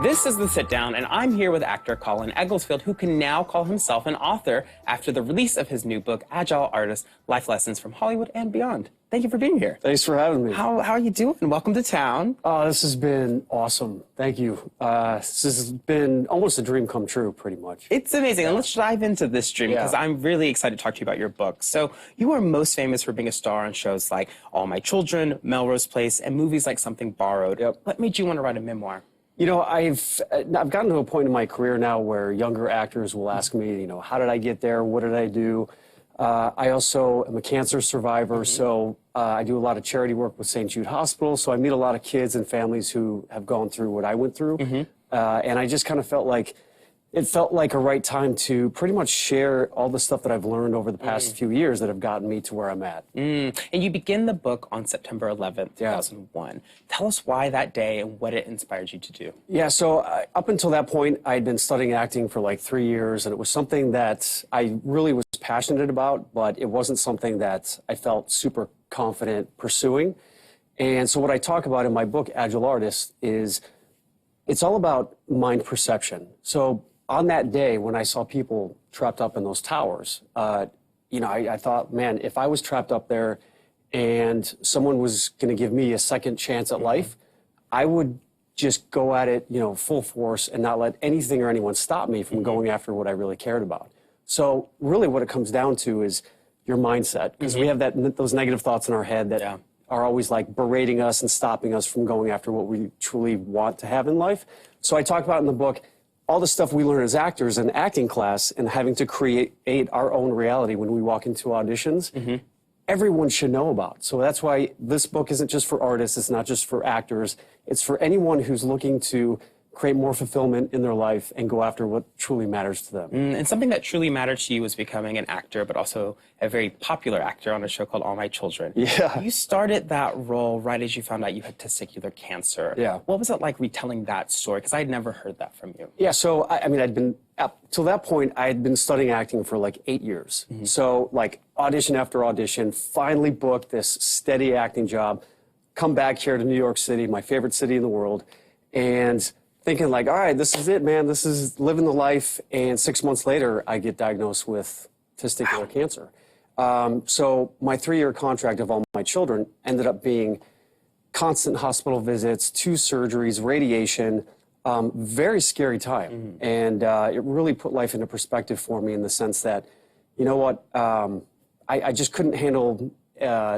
This is The Sit Down, and I'm here with actor Colin Egglesfield, who can now call himself an author after the release of his new book, Agile Artist, Life Lessons from Hollywood and Beyond. Thank you for being here. Thanks for having me. How are you doing? Welcome to town. Oh, this has been awesome. Thank you. This has been almost a dream come true, pretty much. It's amazing. And let's dive into this dream, because I'm really excited to talk to you about your book. So you are most famous for being a star on shows like All My Children, Melrose Place, and movies like Something Borrowed. Yep. What made you want to write a memoir? You know, I've gotten to a point in my career now where younger actors will ask me, you know, how did I get there? What did I do? I also am a cancer survivor, so I do a lot of charity work with St. Jude Hospital, so I meet a lot of kids and families who have gone through what I went through. And I just kind of felt like it felt like a right time to pretty much share all the stuff that I've learned over the past few years that have gotten me to where I'm at. And you begin the book on September 11th, 2001. Tell us why that day and what it inspired you to do. Yeah, so up until that point, I'd been studying acting for like 3 years, and it was something that I really was passionate about, but it wasn't something that I felt super confident pursuing. And so what I talk about in my book, Agile Artist, is it's all about mind perception. So on that day, when I saw people trapped up in those towers, you know, I thought, man, if I was trapped up there and someone was going to give me a second chance at life, I would just go at it, you know, full force and not let anything or anyone stop me from going after what I really cared about. So really what it comes down to is your mindset, because we have those negative thoughts in our head that are always like berating us and stopping us from going after what we truly want to have in life. So I talk about in the book all the stuff we learn as actors in acting class and having to create our own reality when we walk into auditions, everyone should know about. So that's why this book isn't just for artists, it's not just for actors, it's for anyone who's looking to create more fulfillment in their life and go after what truly matters to them. And something that truly mattered to you was becoming an actor, but also a very popular actor on a show called All My Children. Yeah. You started that role right as you found out you had testicular cancer. Yeah. What was it like retelling that story? Because I'd never heard that from you. Yeah, so, I mean, I'd been, up till that point, I had been studying acting for like 8 years. So, like, audition after audition, finally booked this steady acting job, come back here to New York City, my favorite city in the world, and thinking like, all right, this is it, man. This is living the life. And 6 months later, I get diagnosed with testicular cancer. So my 3-year contract of All My Children ended up being constant hospital visits, 2 surgeries, radiation, very scary time. And it really put life into perspective for me in the sense that, you know what, I just couldn't handle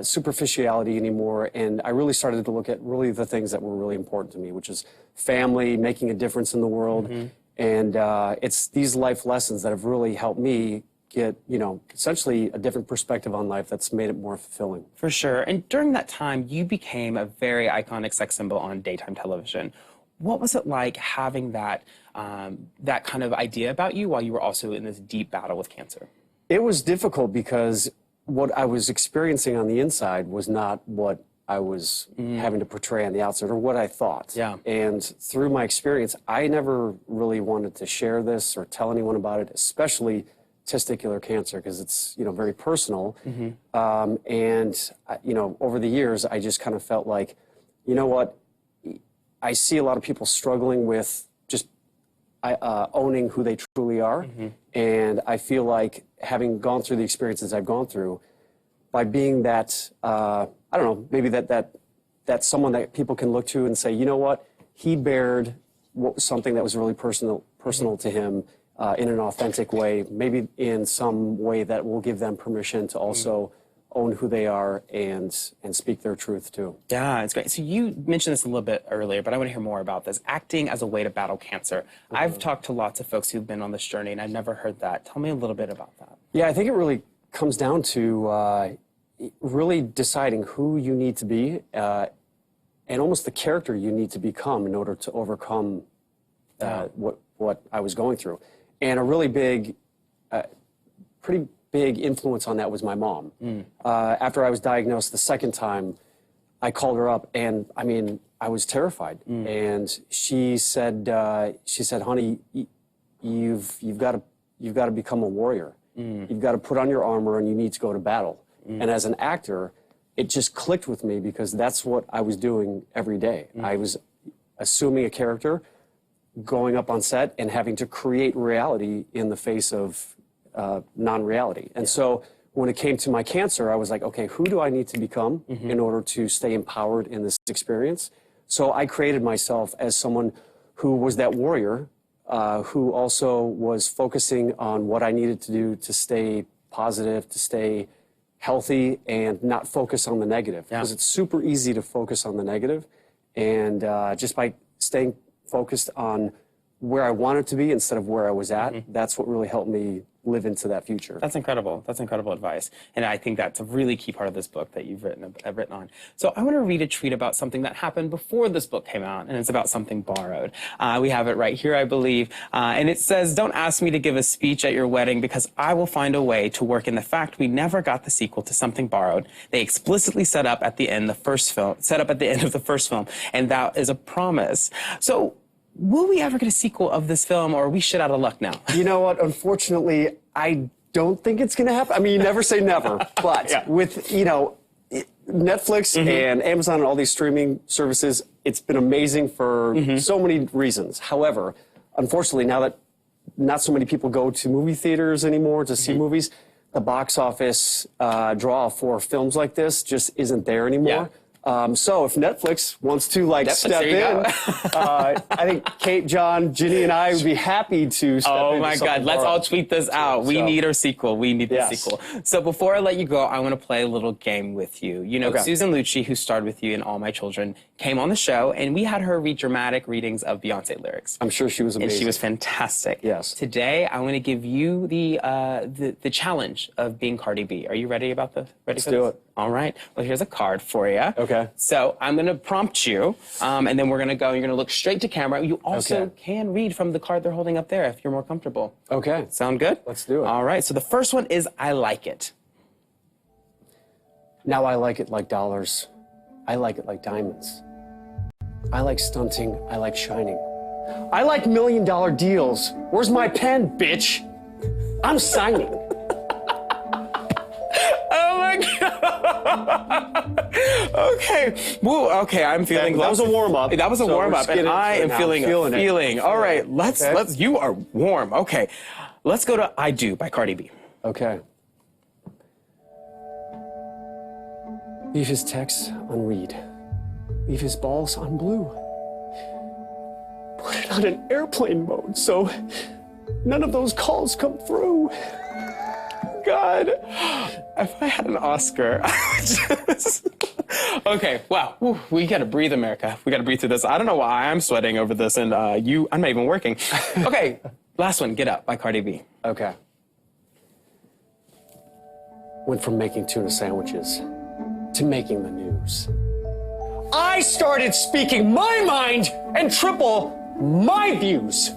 superficiality anymore, and I really started to look at really the things that were really important to me, which is family, making a difference in the world, and it's these life lessons that have really helped me get, you know, essentially a different perspective on life that's made it more fulfilling. For sure. And during that time, you became a very iconic sex symbol on daytime television. What was it like having that, that kind of idea about you while you were also in this deep battle with cancer? It was difficult because what I was experiencing on the inside was not what I was having to portray on the outside or what I thought. And through my experience, I never really wanted to share this or tell anyone about it, especially testicular cancer, because it's, you know, very personal. And, you know, over the years, I just kind of felt like, you know what, I see a lot of people struggling with just owning who they truly are. And I feel like having gone through the experiences I've gone through, by being that, I don't know, maybe that's someone that people can look to and say, you know what, he bared something that was really personal to him in an authentic way, maybe in some way that will give them permission to also own who they are and speak their truth too. Yeah, it's great. So you mentioned this a little bit earlier, but I want to hear more about this. Acting as a way to battle cancer. I've talked to lots of folks who've been on this journey, and I've never heard that. Tell me a little bit about that. Yeah, I think it really comes down to really deciding who you need to be and almost the character you need to become in order to overcome what I was going through. And a really big, pretty big influence on that was my mom. After I was diagnosed the second time, I called her up, and I mean, I was terrified. And she said, "Honey, you've got to become a warrior. You've got to put on your armor, and you need to go to battle." And as an actor, it just clicked with me because that's what I was doing every day. I was assuming a character, going up on set and having to create reality in the face of non-reality. And so when it came to my cancer, I was like, okay, who do I need to become in order to stay empowered in this experience? So I created myself as someone who was that warrior, who also was focusing on what I needed to do to stay positive, to stay healthy, and not focus on the negative. Because it's super easy to focus on the negative. And just by staying focused on where I wanted to be instead of where I was at, that's what really helped me live into that future. That's incredible. That's incredible advice. And I think that's a really key part of this book that you've written on. So I want to read a tweet about something that happened before this book came out, and it's about something borrowed. We have it right here, I believe. And it says, "Don't ask me to give a speech at your wedding because I will find a way to work in the fact we never got the sequel to Something Borrowed. They explicitly set up at the end of the first film, and that is a promise." So will we ever get a sequel of this film, or are we shit out of luck now? You know what? Unfortunately, I don't think it's going to happen. I mean, you never say never, but with, Netflix and Amazon and all these streaming services, it's been amazing for so many reasons. However, unfortunately, now that not so many people go to movie theaters anymore to see movies, the box office draw for films like this just isn't there anymore. So if Netflix wants to step in, I think Kate, John, Ginny, and I would be happy to step in. Oh my God, let's all tweet this out. We need our sequel. We need the sequel. So before I let you go, I want to play a little game with you. You know, Susan Lucci, who starred with you in All My Children, came on the show, and we had her read dramatic readings of Beyonce lyrics. I'm sure she was amazing. And she was fantastic. Yes. Today, I want to give you the challenge of being Cardi B. Are you ready for this? Let's do it. All right. Well, here's a card for you. Okay. So I'm going to prompt you, and then we're going to go. You're going to look straight to camera. You also can read from the card they're holding up there if you're more comfortable. Okay. Sound good? Let's do it. All right. So the first one is I like it. Now I like it like dollars. I like it like diamonds. I like stunting. I like shining. I like $1 million deals. Where's my pen, bitch? I'm signing. Okay. Woo, okay, I'm feeling that was a warm-up. That was a warm-up, and I am feeling a feeling. All right, let's you are warm. Okay. Let's go to I Do by Cardi B. Okay. Leave his texts on read. Leave his balls on blue. Put it on an airplane mode so none of those calls come through. God, if I had an Oscar, I would just... Okay, wow, whew, we gotta breathe, America. We gotta breathe through this. I don't know why I'm sweating over this, and I'm not even working. Okay, last one, Get Up by Cardi B. Okay. Went from making tuna sandwiches to making the news. I started speaking my mind and triple my views.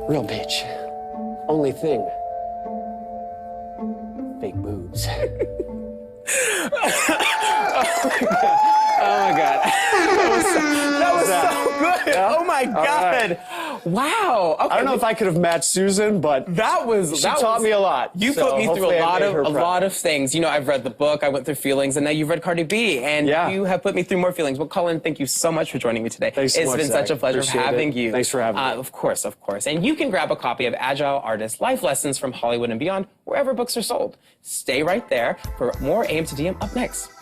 Real bitch. Only thing. Big boobs. Oh my God. That was so good. Yeah. Oh my God. Right. Wow. Okay. I don't know if I could have matched Susan, but she taught me a lot. You put me through a lot of things. You know, I've read the book, I went through feelings, and now you've read Cardi B, and you have put me through more feelings. Well, Colin, thank you so much for joining me today. Thanks so much, It's been such a pleasure having you. Thanks for having me. Of course, of course. And you can grab a copy of Agile Artist Life Lessons from Hollywood and Beyond wherever books are sold. Stay right there for more AM to DM up next.